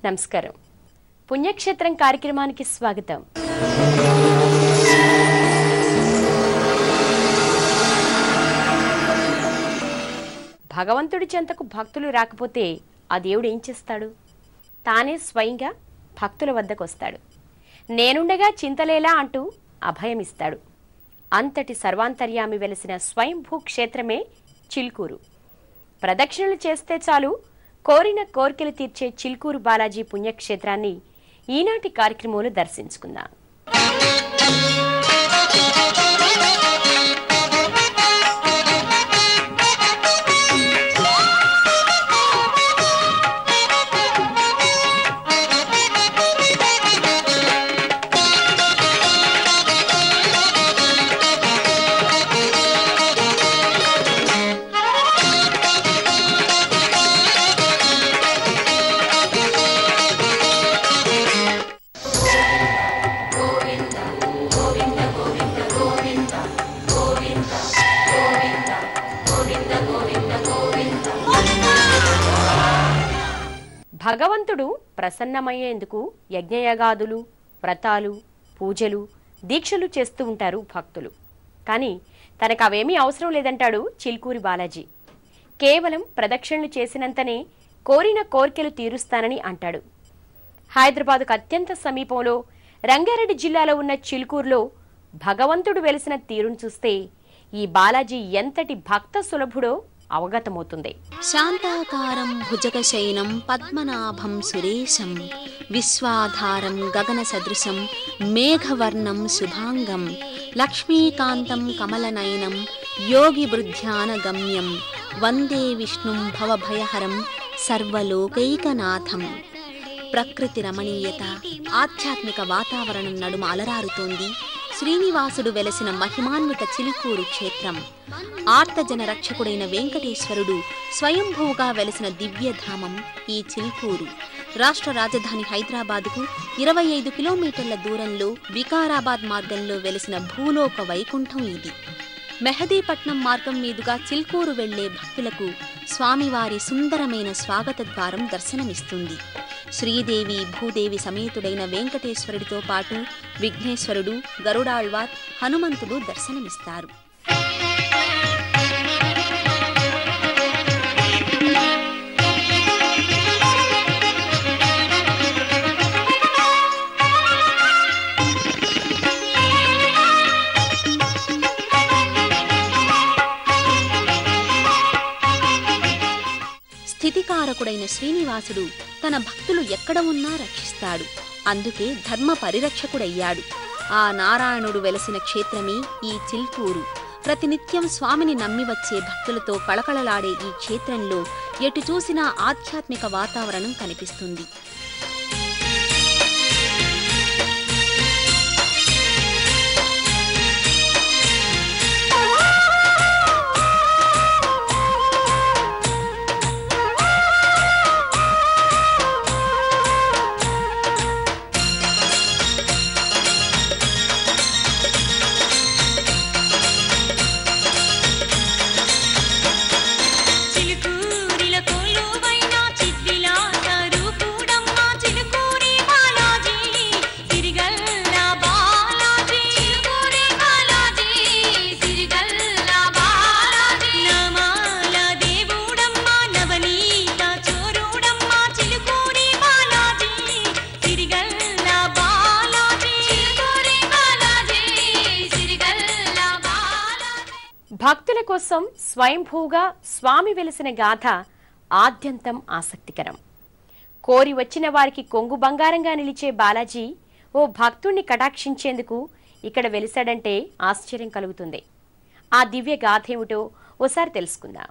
నమస్కారం. పుణ్యక్షేత్రం కార్యక్రమానికి స్వాగతం. భగవంతుడి చెంతకు భక్తులు రాకపోతే ఆ దేవుడు ఏం చేస్తాడు? తానే స్వయంగా భక్తుల వద్దకు వస్తాడు. నేనుండగా చింతలేలా అంటూ అభయమిస్తాడు. అంతటి సర్వాంతర్యామి వెలిసిన స్వయంభూ క్షేత్రమే చిల్కూరు. ప్రదక్షిణలు చేస్తే చాలు కోరిన కోరికలు తీర్చే చిల్కూరు బాలాజీ పుణ్యక్షేత్రాన్ని ఈనాటి కార్యక్రమంలో దర్శించుకుందాం. భగవంతుడు ప్రసన్నమయ్యేందుకు యజ్ఞయాగాదులు, వ్రతాలు, పూజలు, దీక్షలు చేస్తూ ఉంటారు భక్తులు. కానీ తనకు అవేమీ అవసరం లేదంటాడు చిల్కూరి బాలాజీ. కేవలం ప్రదక్షిణలు చేసినంతనే కోరిన కోరికలు తీరుస్తానని అంటాడు. హైదరాబాదుకు అత్యంత సమీపంలో రంగారెడ్డి జిల్లాలో ఉన్న చిల్కూరులో భగవంతుడు వెలిసిన తీరును చూస్తే ఈ బాలాజీ ఎంతటి భక్త సులభుడో అవగతమవుతుంది. శాంతాకారం భుజగశయనం పద్మనాభం సురేశం విశ్వాధారం గగన సదృశం మేఘవర్ణం శుభాంగం లక్ష్మీకాంతం కమలనయనం యోగి బృధ్యాన గమ్యం వందే విష్ణుం భవభయహరం సర్వలోకైకనాథం. ప్రకృతి రమణీయత, ఆధ్యాత్మిక వాతావరణం నడుమ అలరారుతోంది శ్రీనివాసుడు వెలసిన మహిమాన్విత చిలుకూరు క్షేత్రం. ఆర్తజన రక్షకుడైన వెంకటేశ్వరుడు స్వయంభూగా వెలసిన దివ్యధామం ఈ చిలుకూరు. రాష్ట్ర రాజధాని హైదరాబాద్కు 25 కిలోమీటర్ల దూరంలో వికారాబాద్ మార్గంలో వెలసిన భూలోక వైకుంఠం ఇది. మెహదీపట్నం మార్గం మీదుగా చిల్కూరు వెళ్లే భక్తులకు స్వామివారి సుందరమైన స్వాగత ద్వారం దర్శనమిస్తుంది. శ్రీదేవి భూదేవి సమేతుడైన వెంకటేశ్వరుడితో పాటు విఘ్నేశ్వరుడు, గరుడాళ్వార్, హనుమంతుడు దర్శనమిస్తారు. స్థితికారకుడైన శ్రీనివాసుడు తన భక్తులు ఎక్కడ ఉన్నా రక్షిస్తాడు. అందుకే ధర్మ పరిరక్షకుడయ్యాడు. ఆ నారాయణుడు వెలసిన క్షేత్రమే ఈ చిల్కూరు. ప్రతినిత్యం స్వామిని నమ్మి వచ్చే భక్తులతో కళకళలాడే ఈ క్షేత్రంలో ఎటు చూసినా ఆధ్యాత్మిక వాతావరణం కనిపిస్తుంది. భక్తుల కోసం స్వయంభూగా స్వామి వెలిసిన గాథ ఆద్యంతం ఆసక్తికరం. కోరి వచ్చిన వారికి కొంగు బంగారంగా నిలిచే బాలాజీ ఓ భక్తుణ్ణి కటాక్షించేందుకు ఇక్కడ వెలిశాడంటే ఆశ్చర్యం కలుగుతుంది. ఆ దివ్య గాథ ఏమిటో ఓసారి తెలుసుకుందాం.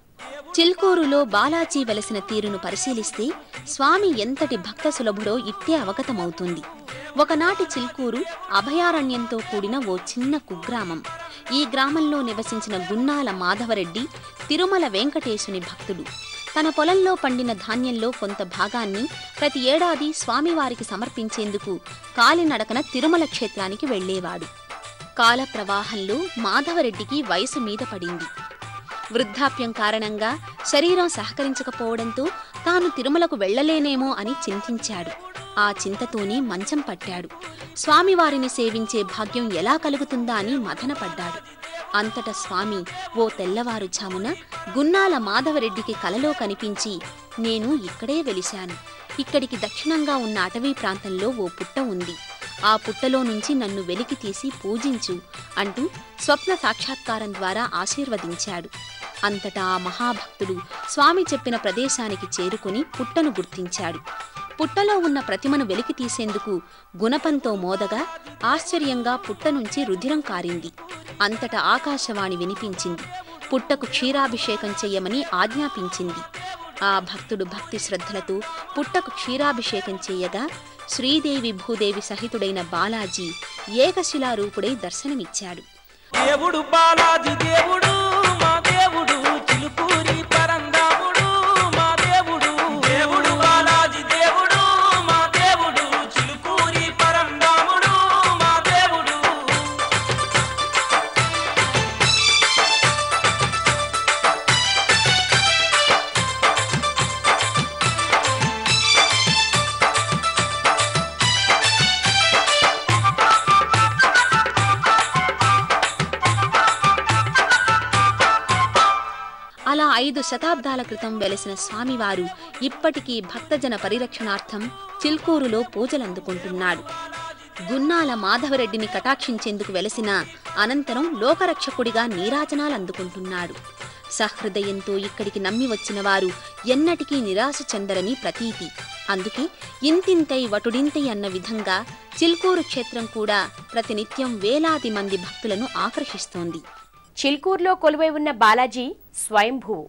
చిల్కూరులో బాలాజీ వెలసిన తీరును పరిశీలిస్తే స్వామి ఎంతటి భక్త సులభుడో ఇట్టే అవగతమవుతుంది. ఒకనాటి చిల్కూరు అభయారణ్యంతో కూడిన ఓ చిన్న కుగ్రామం. ఈ గ్రామంలో నివసించిన గున్నాల మాధవరెడ్డి తిరుమల వెంకటేశుని భక్తుడు. తన పొలంలో పండిన ధాన్యంలో కొంత భాగాన్ని ప్రతి ఏడాది స్వామివారికి సమర్పించేందుకు కాలినడకన తిరుమల క్షేత్రానికి వెళ్లేవాడు. కాల ప్రవాహంలో మాధవరెడ్డికి వయసు మీద పడింది. వృద్ధాప్యం కారణంగా శరీరం సహకరించకపోవడంతో తాను తిరుమలకు వెళ్లలేనేమో అని చింతించాడు. ఆ చింతతోనే మంచం పట్టాడు. స్వామివారిని సేవించే భాగ్యం ఎలా కలుగుతుందా అని మథనపడ్డాడు. అంతటా స్వామి ఓ తెల్లవారుఝామున గున్నాల మాధవరెడ్డికి కలలో కనిపించి, నేను ఇక్కడే వెలిశాను. ఇక్కడికి దక్షిణంగా ఉన్న అటవీ ప్రాంతంలో ఓ పుట్ట ఉంది. ఆ పుట్టలో నుంచి నన్ను వెలికి తీసి పూజించు అంటూ స్వప్న సాక్షాత్కారం ద్వారా ఆశీర్వదించాడు. అంతటా ఆ మహాభక్తుడు స్వామి చెప్పిన ప్రదేశానికి చేరుకుని పుట్టను గుర్తించాడు. పుట్టలో ఉన్న ప్రతిమను వెలికి తీసేందుకు గుణపంతో మోదగా ఆశ్చర్యంగా పుట్ట నుంచి రుధిరం కారింది. అంతటా ఆకాశవాణి వినిపించింది. పుట్టకు క్షీరాభిషేకం చెయ్యమని ఆజ్ఞాపించింది. ఆ భక్తుడు భక్తి శ్రద్ధలతో పుట్టకు క్షీరాభిషేకం చేయగా శ్రీదేవి భూదేవి సహితుడైన బాలాజీ ఏకశిలారూపుడై దర్శనమిచ్చాడు. దేవుడు బాలాజీ దేవుడు, మా దేవుడు చిలుకూరి పరందాముడు, మా దేవుడు దేవుడు బాలాజీ దేవుడు, మా దేవుడు చిలుకూరి పరందాముడు, మా దేవుడు. అలా 5 శతాబ్దాల క్రితం వెలసిన స్వామివారు ఇప్పటికీ భక్తజన పరిరక్షణార్థం చిల్కూరులో పూజలందుకుంటున్నాడు. గున్నాల మాధవరెడ్డిని కటాక్షించేందుకు వెలసిన అనంతరం లోకరక్షకుడిగా నీరాజనాలందుకుంటున్నాడు. సహృదయంతో ఇక్కడికి నమ్మి వచ్చిన వారు ఎన్నటికీ నిరాశ చెందరని ప్రతీతి. అందుకే ఇంతింతై వటుడింతై అన్న విధంగా చిల్కూరు క్షేత్రం కూడా ప్రతినిత్యం వేలాది మంది భక్తులను ఆకర్షిస్తోంది. చిల్కూరులో కొలువై ఉన్న బాలాజీ స్వయంభువు.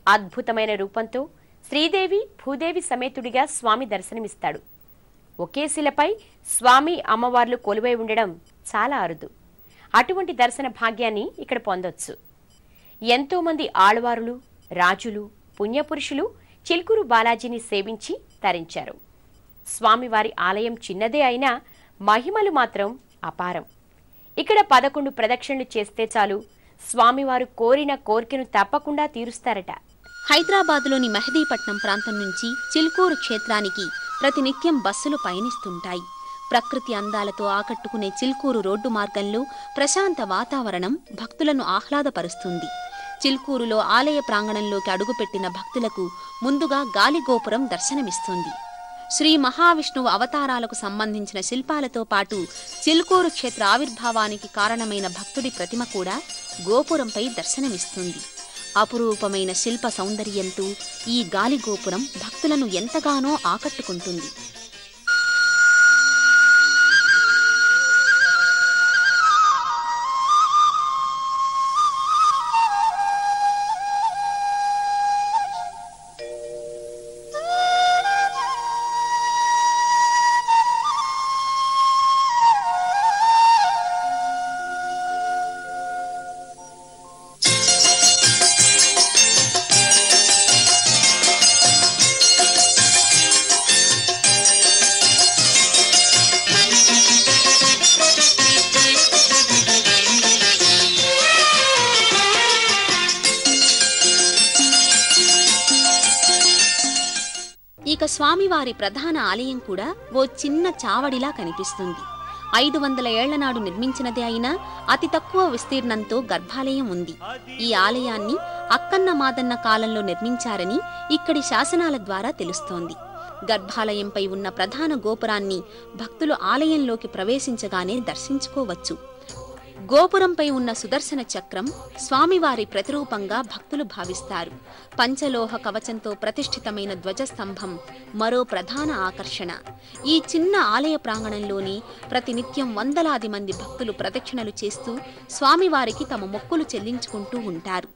అద్భుతమైన రూపంతో శ్రీదేవి భూదేవి సమేతుడిగా స్వామి దర్శనమిస్తాడు. ఒకే శిలపై స్వామి అమ్మవార్లు కొలువై ఉండడం చాలా అరుదు. అటువంటి దర్శన భాగ్యాన్ని ఇక్కడ పొందొచ్చు. ఎంతోమంది ఆళ్వారులు, రాజులు, పుణ్యపురుషులు చిల్కూరు బాలాజీని సేవించి తరించారు. స్వామివారి ఆలయం చిన్నదే అయినా మహిమలు మాత్రం అపారం. ఇక్కడ 11 ప్రదక్షిణలు చేస్తే చాలు స్వామివారు కోరిన కోరికను తప్పకుండా తీరుస్తారట. హైదరాబాదులోని మెహదీపట్నం ప్రాంతం నుంచి చిల్కూరు క్షేత్రానికి ప్రతినిత్యం బస్సులు పయనిస్తుంటాయి. ప్రకృతి అందాలతో ఆకట్టుకునే చిల్కూరు రోడ్డు మార్గంలో ప్రశాంత వాతావరణం భక్తులను ఆహ్లాదపరుస్తుంది. చిల్కూరులో ఆలయ ప్రాంగణంలోకి అడుగుపెట్టిన భక్తులకు ముందుగా గాలిగోపురం దర్శనమిస్తుంది. శ్రీ మహావిష్ణువు అవతారాలకు సంబంధించిన శిల్పాలతో పాటు చిల్కూరు క్షేత్ర ఆవిర్భావానికి కారణమైన భక్తుడి ప్రతిమ కూడా గోపురంపై దర్శనమిస్తుంది. అపురూపమైన శిల్ప సౌందర్యంతో ఈ గాలిగోపురం భక్తులను ఎంతగానో ఆకట్టుకుంటుంది. ఇక స్వామివారి ప్రధాన ఆలయం కూడా ఓ చిన్న చావడిలా కనిపిస్తుంది. 500 ఏళ్ల నాడు నిర్మించినదే అయినా అతి తక్కువ విస్తీర్ణంతో గర్భాలయం ఉంది. ఈ ఆలయాన్ని అక్కన్న మాదన్న కాలంలో నిర్మించారని ఇక్కడి శాసనాల ద్వారా తెలుస్తోంది. గర్భాలయంపై ఉన్న ప్రధాన గోపురాన్ని భక్తులు ఆలయంలోకి ప్రవేశించగానే దర్శించుకోవచ్చు. గోపురంపై ఉన్న సుదర్శన చక్రం స్వామివారి ప్రతిరూపంగా భక్తులు భావిస్తారు. పంచలోహ కవచంతో ప్రతిష్ఠితమైన ధ్వజస్తంభం మరో ప్రధాన ఆకర్షణ. ఈ చిన్న ఆలయ ప్రాంగణంలోని ప్రతినిత్యం వందలాది మంది భక్తులు ప్రదక్షిణలు చేస్తూ స్వామివారికి తమ మొక్కులు చెల్లించుకుంటూ ఉంటారు.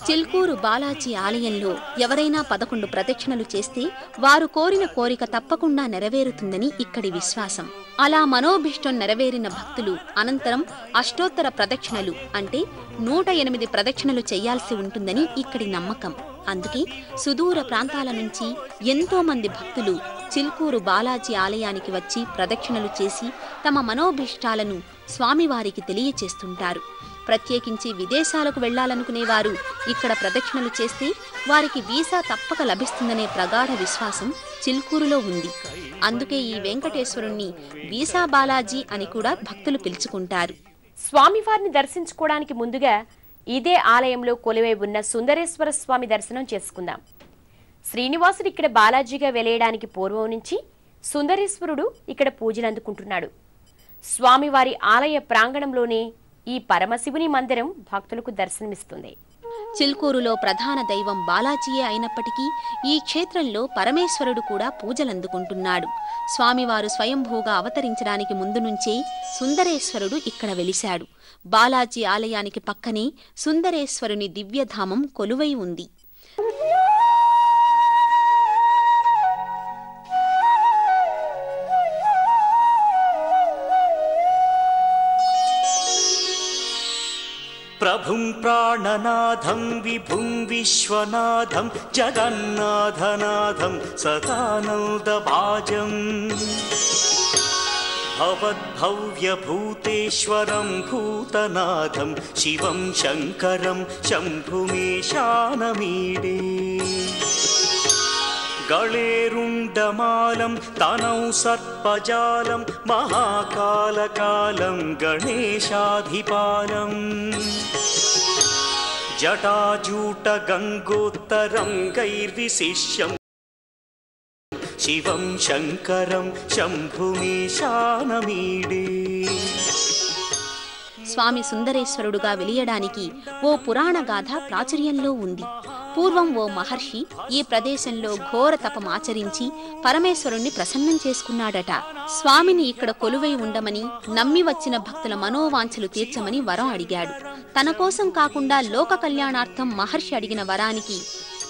చిల్కూరు బాలాజీ ఆలయంలో ఎవరైనా 11 ప్రదక్షిణలు చేస్తే వారు కోరిన కోరిక తప్పకుండా నెరవేరుతుందని ఇక్కడి విశ్వాసం. అలా మనోభిష్టం నెరవేరిన భక్తులు అనంతరం అష్టోత్తర ప్రదక్షిణలు అంటే 108 ప్రదక్షిణలు చేయాల్సి ఉంటుందని ఇక్కడి నమ్మకం. అందుకే సుదూర ప్రాంతాల నుంచి ఎంతో మంది భక్తులు చిల్కూరు బాలాజీ ఆలయానికి వచ్చి ప్రదక్షిణలు చేసి తమ మనోభిష్టాలను స్వామివారికి తెలియచేస్తుంటారు. ప్రత్యేకించి విదేశాలకు వెళ్లాలనుకునేవారు ఇక్కడ ప్రదక్షిణలు చేస్తే వారికి వీసా తప్పక లభిస్తుందనే ప్రగాఢ విశ్వాసం చిల్కూరులో ఉంది. అందుకే ఈ వెంకటేశ్వరుణ్ణి వీసా బాలాజీ అని కూడా భక్తులు పిలుచుకుంటారు. స్వామివారిని దర్శించుకోవడానికి ముందుగా ఇదే ఆలయంలో కొలువై ఉన్న సుందరేశ్వర స్వామి దర్శనం చేసుకుందాం. శ్రీనివాసుడు ఇక్కడ బాలాజీగా వెలయడానికి పూర్వం నుంచి సుందరేశ్వరుడు ఇక్కడ పూజలు అందుకుంటున్నాడు. స్వామివారి ఆలయ ప్రాంగణంలోనే ఈ పరమశివుని మందిరం భక్తులకు దర్శనమిస్తుంది. చిల్కూరులో ప్రధాన దైవం బాలాజీయే అయినప్పటికీ ఈ క్షేత్రంలో పరమేశ్వరుడు కూడా పూజలందుకుంటున్నాడు. స్వామివారు స్వయంభూగా అవతరించడానికి ముందు నుంచే సుందరేశ్వరుడు ఇక్కడ వెలిశాడు. బాలాజీ ఆలయానికి పక్కనే సుందరేశ్వరుని దివ్యధామం కొలువై ఉంది. ప్రభుం ప్రాణనాథం విభుం విశ్వనాథం జగన్నాథనాథం సదానందభాజం భవద్భవ్యభూతేశ్వరం భూతనాథం శివం శంకరం శంభుమేశానమీడే గళేరుండమాలం తనౌ సర్పజాలం మహాకాలకాలం గణేశాధిపాలం జటాజూట గంగోత్తరం గైర్విశిష్యం శివం శంకరం శంభుమేశానమీడే. స్వామి సుందరేశ్వరుడుగా వెలియడానికి ఓ పురాణ గాథ ప్రాచుర్యంలో ఉంది. పూర్వం ఓ మహర్షి ఈ ప్రదేశంలో ఘోర తపమాచరించి పరమేశ్వరుణ్ణి ప్రసన్నం చేసుకున్నాడట. స్వామిని ఇక్కడ కొలువై ఉండమని, నమ్మి వచ్చిన భక్తుల మనోవాంఛలు తీర్చమని వరం అడిగాడు. తన కోసం కాకుండా లోక కళ్యాణార్థం మహర్షి అడిగిన వరానికి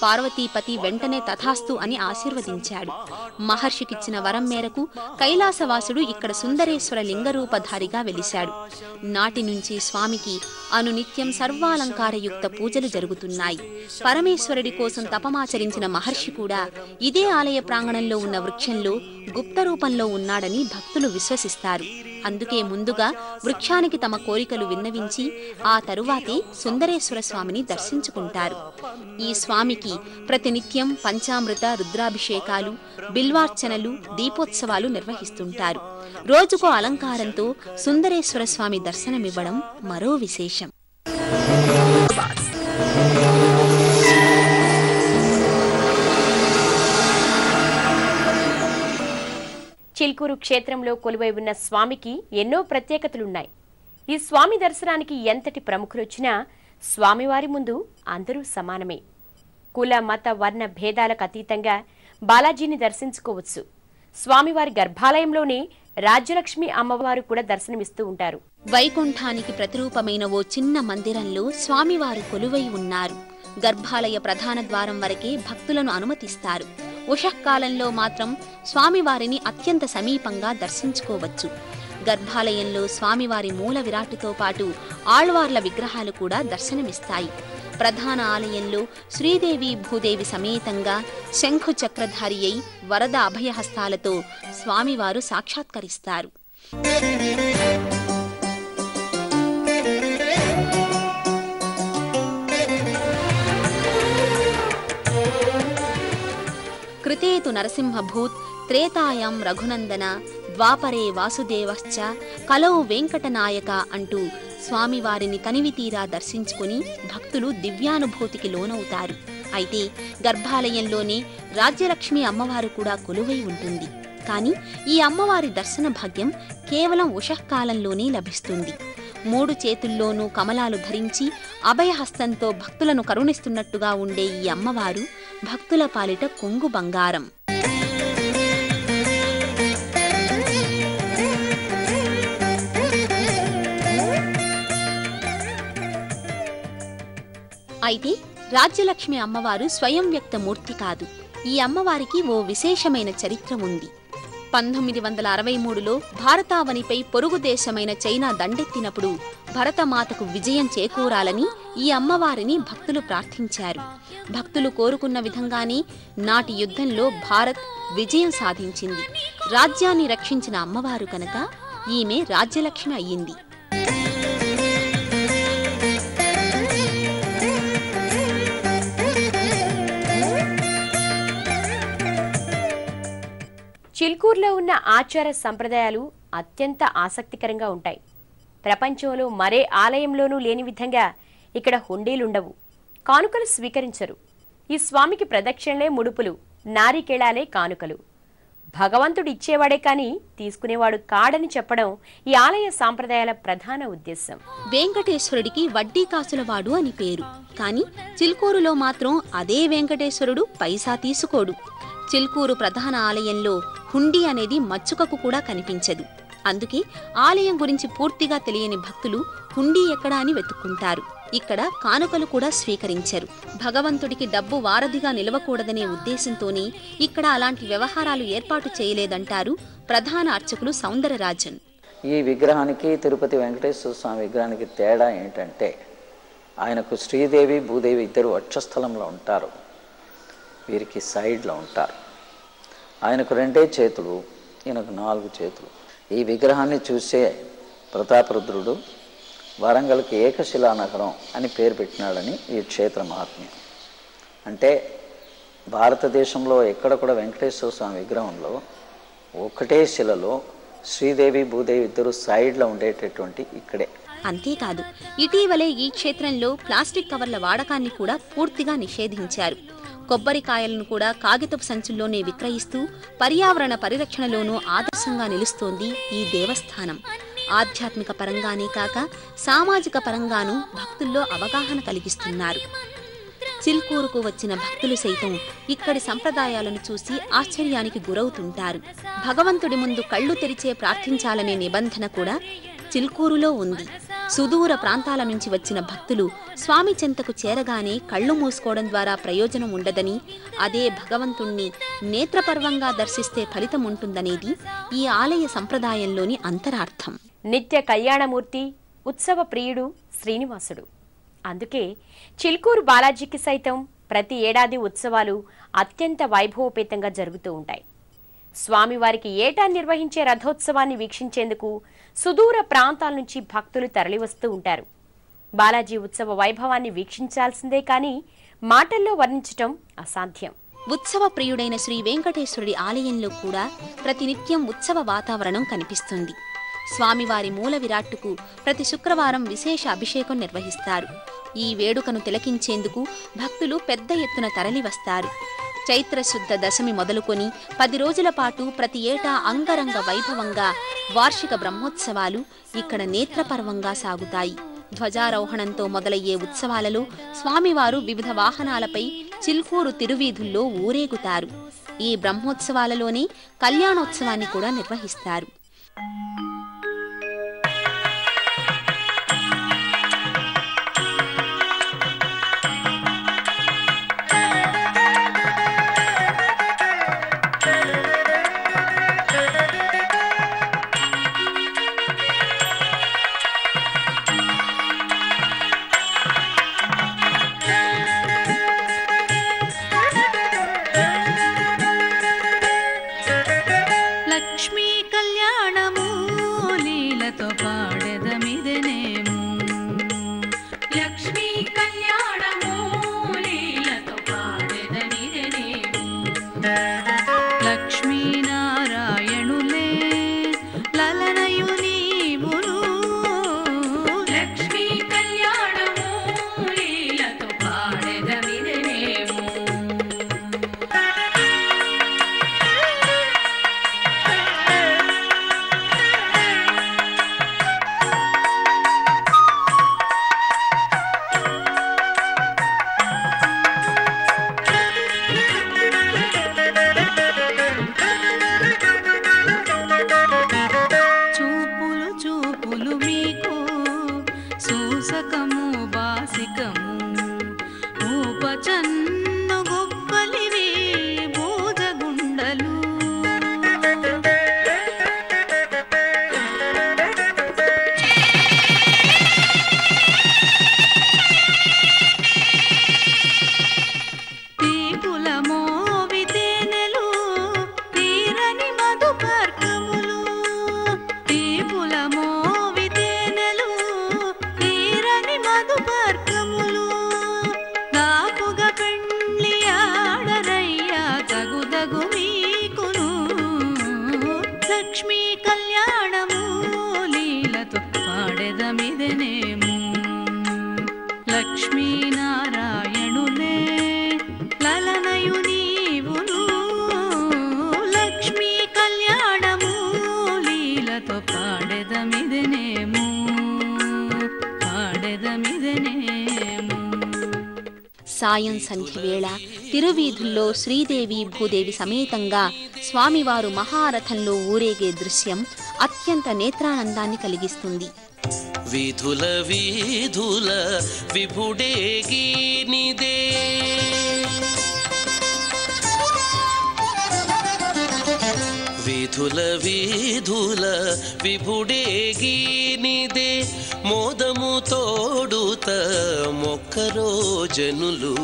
పార్వతీపతి వెంటనే తథాస్తు అని ఆశీర్వదించాడు. మహర్షికిచ్చిన వరం మేరకు కైలాసవాసుడు ఇక్కడ సుందరేశ్వర లింగరూపధారిగా వెలిశాడు. నాటి నుంచి స్వామికి అనునిత్యం సర్వాలంకారయుక్త పూజలు జరుగుతున్నాయి. పరమేశ్వరుడి కోసం తపమాచరించిన మహర్షి కూడా ఇదే ఆలయ ప్రాంగణంలో ఉన్న వృక్షంలో గుప్త రూపంలో ఉన్నాడని భక్తులు విశ్వసిస్తారు. అందుకే ముందుగా వృక్షానికి తమ కోరికలు విన్నవించి ఆ తరువాతే సుందరేశ్వర స్వామిని దర్శించుకుంటారు. ఈ స్వామికి ప్రతినిత్యం పంచామృత రుద్రాభిషేకాలు, బిల్వార్చనలు, దీపోత్సవాలు నిర్వహిస్తుంటారు. రోజుకో అలంకారంతో సుందరేశ్వర స్వామి దర్శనమివ్వడం మరో విశేషం. చిల్కూరు క్షేత్రంలో కొలువై ఉన్న స్వామికి ఎన్నో ప్రత్యేకతలున్నాయి. ఈ స్వామి దర్శనానికి ఎంతటి ప్రముఖులొచ్చినా స్వామివారి ముందు అందరూ సమానమే. కుల మత వర్ణ భేదాలకు అతీతంగా బాలాజీని దర్శించుకోవచ్చు. స్వామివారి గర్భాలయంలోనే రాజ్యలక్ష్మి అమ్మవారు కూడా దర్శనమిస్తూ ఉంటారు. వైకుంఠానికి ప్రతిరూపమైన ఓ చిన్న మందిరంలో స్వామివారు కొలువై ఉన్నారు. గర్భాలయ ప్రధాన ద్వారం వరకే భక్తులను అనుమతిస్తారు. ఉషఃకాలంలో మాత్రం స్వామివారిని అత్యంత సమీపంగా దర్శించుకోవచ్చు. గర్భాలయంలో స్వామివారి మూల విరాట్టుతో పాటు ఆళ్వార్ల విగ్రహాలు కూడా దర్శనమిస్తాయి. ప్రధాన ఆలయంలో శ్రీదేవి భూదేవి సమేతంగా శంఖు చక్రధారి అయి వరద అభయహస్తాలతో స్వామివారు సాక్షాత్కరిస్తారు. కృతేతు నరసింహభూత్ త్రేతాయాం రఘునందన ద్వాపరే వాసుదేవశ్చ కలౌ వెంకటనాయక అంటూ స్వామివారిని తనివితీరా దర్శించుకుని భక్తులు దివ్యానుభూతికి లోనవుతారు. అయితే గర్భాలయంలోనే రాజ్యలక్ష్మి అమ్మవారు కూడా కొలువై ఉంటుంది. కానీ ఈ అమ్మవారి దర్శన భాగ్యం కేవలం ఉషఃకాలంలోనే లభిస్తుంది. 3 చేతుల్లోనూ కమలాలు ధరించి అభయహస్తంతో భక్తులను కరుణిస్తున్నట్టుగా ఉండే ఈ అమ్మవారు భక్తుల పాలిట కొంగు బంగారం. అయితే రాజ్యలక్ష్మి అమ్మవారు స్వయం వ్యక్త మూర్తి కాదు. ఈ అమ్మవారికి ఓ విశేషమైన చరిత్ర ఉంది. 1963లో భారతావనిపై పొరుగు దేశమైన చైనా దండెత్తినప్పుడు భరతమాతకు విజయం చేకూరాలని ఈ అమ్మవారిని భక్తులు ప్రార్థించారు. భక్తులు కోరుకున్న విధంగానే నాటి యుద్ధంలో భారత్ విజయం సాధించింది. రాజ్యాన్ని రక్షించిన అమ్మవారు కనుక ఈమె రాజ్యలక్ష్మి అయ్యింది. చిల్కూరులో ఉన్న ఆచార సంప్రదాయాలు అత్యంత ఆసక్తికరంగా ఉంటాయి. ప్రపంచంలో మరే ఆలయంలోనూ లేని విధంగా ఇక్కడ హుండీలుండవు, కానుకలు స్వీకరించరు. ఈ స్వామికి ప్రదక్షిణలే ముడుపులు, నారికేళాలే కానుకలు. భగవంతుడు ఇచ్చేవాడే కాని తీసుకునేవాడు కాడని చెప్పడం ఈ ఆలయ సాంప్రదాయాల ప్రధాన ఉద్దేశం. వెంకటేశ్వరుడికి వడ్డీ కాసులవాడు అని పేరు. కాని చిల్కూరులో మాత్రం అదే వెంకటేశ్వరుడు పైసా తీసుకోడు. చిల్కూరు ప్రధాన ఆలయంలో హుండీ అనేది మచ్చుకకు కూడా కనిపించదు. అందుకే ఆలయం గురించి పూర్తిగా తెలియని భక్తులు హుండీ ఎక్కడా అని వెతుక్కుంటారు. ఇక్కడ కానుకలు కూడా స్వీకరించరు. భగవంతుడికి డబ్బు వారధిగా నిలవకూడదనే ఉద్దేశంతోనే ఇక్కడ అలాంటి వ్యవహారాలు ఏర్పాటు చేయలేదంటారు ప్రధాన అర్చకులు సౌందరరాజన్. ఈ విగ్రహానికి తిరుపతి వెంకటేశ్వర స్వామి విగ్రహానికి తేడా ఏంటంటే, ఆయనకు శ్రీదేవి భూదేవి ఇద్దరు వక్షస్థలంలో ఉంటారు, వీరికి సైడ్లో ఉంటారు. ఆయనకు 2 చేతులు, ఈయనకు 4 చేతులు. ఈ విగ్రహాన్ని చూసే ప్రతాపరుద్రుడు వరంగల్కి ఏకశిలా నగరం అని పేరు పెట్టినాడని ఈ క్షేత్ర మహాత్మ్యం. అంటే భారతదేశంలో ఎక్కడ కూడా వెంకటేశ్వర స్వామి విగ్రహంలో ఒకటే శిలలో శ్రీదేవి భూదేవి ఇద్దరు సైడ్లో ఉండేటటువంటి ఇక్కడే. అంతేకాదు, ఇటీవలే ఈ క్షేత్రంలో ప్లాస్టిక్ కవర్ల వాడకాన్ని కూడా పూర్తిగా నిషేధించారు. కొబ్బరికాయలను కూడా కాగితపు సంచుల్లోనే విక్రయిస్తూ పర్యావరణ పరిరక్షణలోనూ ఆదర్శంగా నిలుస్తోంది ఈ దేవస్థానం. ఆధ్యాత్మిక పరంగానే కాక సామాజిక పరంగానూ భక్తుల్లో అవగాహన కలిగిస్తున్నారు. చిల్కూరుకు వచ్చిన భక్తులు సైతం ఇక్కడి సంప్రదాయాలను చూసి ఆశ్చర్యానికి గురవుతుంటారు. భగవంతుడి ముందు కళ్ళు తెరిచే ప్రార్థించాలనే నిబంధన కూడా చిల్కూరులో ఉంది. సుదూర ప్రాంతాల నుంచి వచ్చిన భక్తులు స్వామి చెంతకు చేరగానే కళ్ళు మూసుకోవడం ద్వారా ప్రయోజనం ఉండదని, అదే భగవంతుణ్ణి నేత్రపర్వంగా దర్శిస్తే ఫలితం ఉంటుందనేది ఈ ఆలయ సంప్రదాయంలోని అంతరార్థం. నిత్య కళ్యాణమూర్తి, ఉత్సవ ప్రియుడు శ్రీనివాసుడు. అందుకే చిల్కూరు బాలాజీకి సైతం ప్రతి ఏడాది ఉత్సవాలు అత్యంత వైభవోపేతంగా జరుగుతూ ఉంటాయి. స్వామివారికి ఏటా నిర్వహించే రథోత్సవాన్ని వీక్షించేందుకు సుదూర ప్రాంతాల నుంచి భక్తులు తరలివస్తూ ఉంటారు. బాలాజీ ఉత్సవ వైభవాన్ని వీక్షించాల్సిందే కానీ మాటల్లో వర్ణించటం అసాధ్యం. ఉత్సవ ప్రియుడైన శ్రీ వెంకటేశ్వరుడి ఆలయంలో కూడా ప్రతినిత్యం ఉత్సవ వాతావరణం కనిపిస్తుంది. స్వామివారి మూల విరాట్టుకు ప్రతి శుక్రవారం విశేష అభిషేకం నిర్వహిస్తారు. ఈ వేడుకను తిలకించేందుకు భక్తులు పెద్ద ఎత్తున తరలివస్తారు. చైత్రశుద్ధ దశమి మొదలుకొని 10 రోజుల పాటు ప్రతి ఏటా అంగరంగ వైభవంగా వార్షిక బ్రహ్మోత్సవాలు ఇక్కడ నేత్రపర్వంగా సాగుతాయి. ధ్వజారోహణంతో మొదలయ్యే ఉత్సవాలలో స్వామివారు వివిధ వాహనాలపై చిల్కూరు తిరువీధుల్లో ఊరేగుతారు. ఈ బ్రహ్మోత్సవాలలోనే కళ్యాణోత్సవాన్ని కూడా నిర్వహిస్తారు. లక్ష్మీ కళ్యాణము చన్ను గొప్పలివే బోధగుండలు. తీపుల మోవితేనెలు తీరని మధుపర్కములు. తీపుల మోవితేనెలు తీరని మధుపర్కములు. దాపుగా పెండ్లి ఆడరయ్యా తగుదగు మీకును. లక్ష్మీ కళ్యాణము లీలతో పాడెదమిదెనేము. లక్ష్మీనారాయణులే లలనయు నీవును. లక్ష్మీ కళ్యాణము లీలతో పాడెదమిదెనేము. పాడెదమిదెనేము. సాయం సంధ్య వేళ తిరువీధుల్లో శ్రీదేవి భూదేవి సమేతంగా స్వామివారు మహారథంలో ఊరేగే దృశ్యం అత్యంత నేత్రానందాన్ని కలిగిస్తుంది. వీధుల వీధుల విభుడేగినిదే వీధుల వీధుల విభుడేగినిదే మోదము తోడుత మొక్కరో జనులు.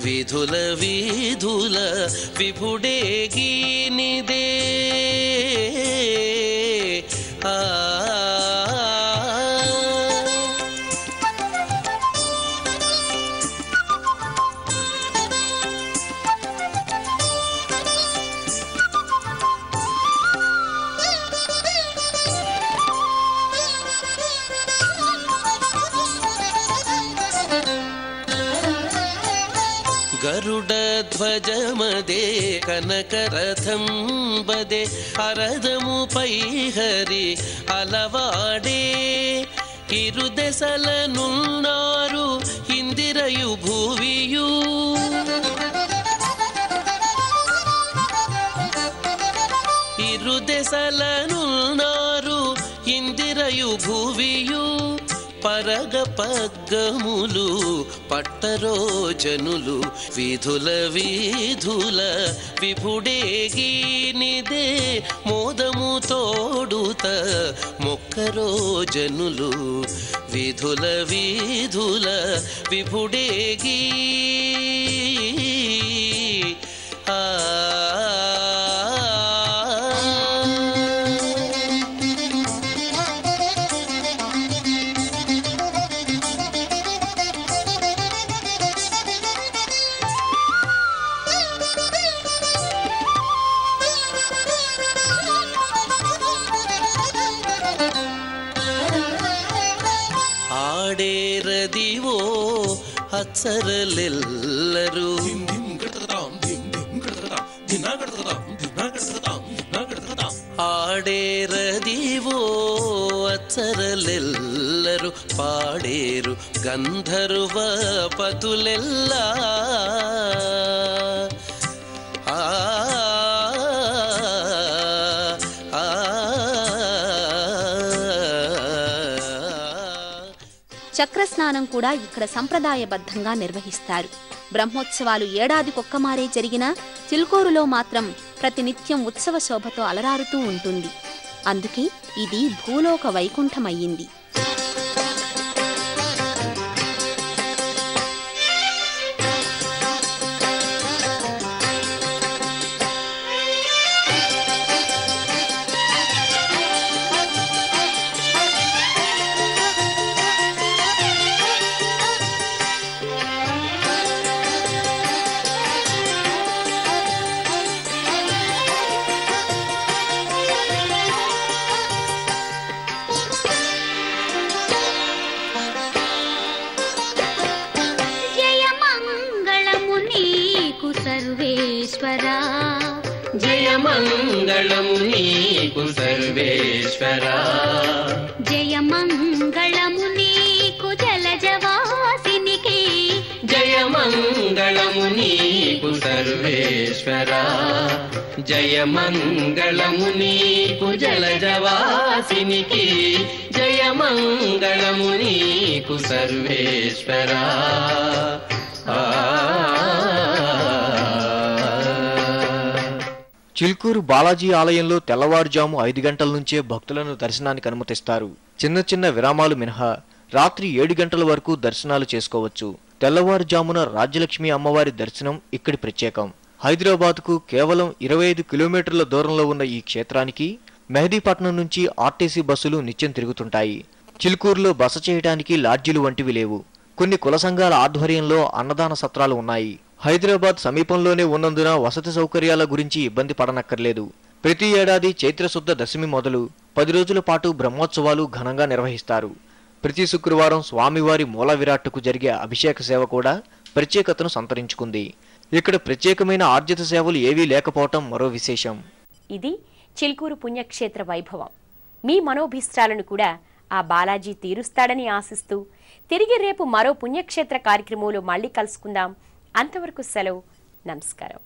వీధుల వీధుల విభుడేగినిదే ఆ గరుడ ధ్వజమదే కనకరథం బదే అరదముపై హరి అలవాడే. ఇరుదెసలనున్నారు ఇందిరయు భూవియు. ఇరుదెసలనున్నారు ఇందిరయు భూవియు. పరగ పగ్గములు పట్టరో జనులు. వీధుల వీధుల విభుడేగినిదే మోదము తోడుత మొక్కరో జనులు. వీధుల వీధుల విభుడేగి ఆ ఆడేరదివో అచ్చరలెల్లరు. ఆడేరదివో అచ్చరలెల్లరు పాడేరు గంధర్వ పతులెల్లా. చక్రస్నానం కూడా ఇక్కడ సంప్రదాయబద్ధంగా నిర్వహిస్తారు. బ్రహ్మోత్సవాలు ఏడాదికొక్కమారే జరిగినా చిల్కూరులో మాత్రం ప్రతినిత్యం ఉత్సవ శోభతో అలరారుతూ ఉంటుంది. అందుకే ఇది భూలోక వైకుంఠమయ్యింది. జయ మంగళము నీకు సర్వేశ్వరా. జయ మంగళము నీకు జలజవాసినికి. జయ మంగళము నీకు సర్వేశ్వరా. జయ మంగళము నీకు జలజవాసినికి. జయ మంగళము నీకు సర్వేశ్వరా. ఆ చిల్కూరు బాలాజీ ఆలయంలో తెల్లవారుజాము 5 గంటల నుంచే భక్తులను దర్శనానికి అనుమతిస్తారు. చిన్న చిన్న విరామాలు మినహా రాత్రి 7 గంటల వరకు దర్శనాలు చేసుకోవచ్చు. తెల్లవారుజామున రాజ్యలక్ష్మి అమ్మవారి దర్శనం ఇక్కడి ప్రత్యేకం. హైదరాబాద్కు కేవలం 25 కిలోమీటర్ల దూరంలో ఉన్న ఈ క్షేత్రానికి మెహదీపట్నం నుంచి ఆర్టీసీ బస్సులు నిత్యం తిరుగుతుంటాయి. చిలుకూరులో బస చేయడానికి లాడ్జీలు వంటివి లేవు. కొన్ని కుల సంఘాల ఆధ్వర్యంలో అన్నదాన సత్రాలు ఉన్నాయి. హైదరాబాద్ సమీపంలోనే ఉన్నందున వసతి సౌకర్యాల గురించి ఇబ్బంది పడనక్కర్లేదు. ప్రతి ఏడాది చైత్రశుద్ధ దశమి మొదలు 10 రోజుల పాటు బ్రహ్మోత్సవాలు ఘనంగా నిర్వహిస్తారు. ప్రతి శుక్రవారం స్వామివారి మూల విరాట్టుకు జరిగే అభిషేక సేవ కూడా ప్రత్యేకతను సంతరించుకుంది. ఇక్కడ ప్రత్యేకమైన ఆర్జిత సేవలు ఏవీ లేకపోవటం మరో విశేషం. ఇది చిల్కూరు పుణ్యక్షేత్ర వైభవం. మీ మనోభీష్టాలను కూడా ఆ బాలాజీ తీరుస్తాడని ఆశిస్తూ తిరిగి రేపు మరో పుణ్యక్షేత్ర కార్యక్రమంలో మళ్ళీ కలుసుకుందాం. అంతవరకు సెలవు. నమస్కారం.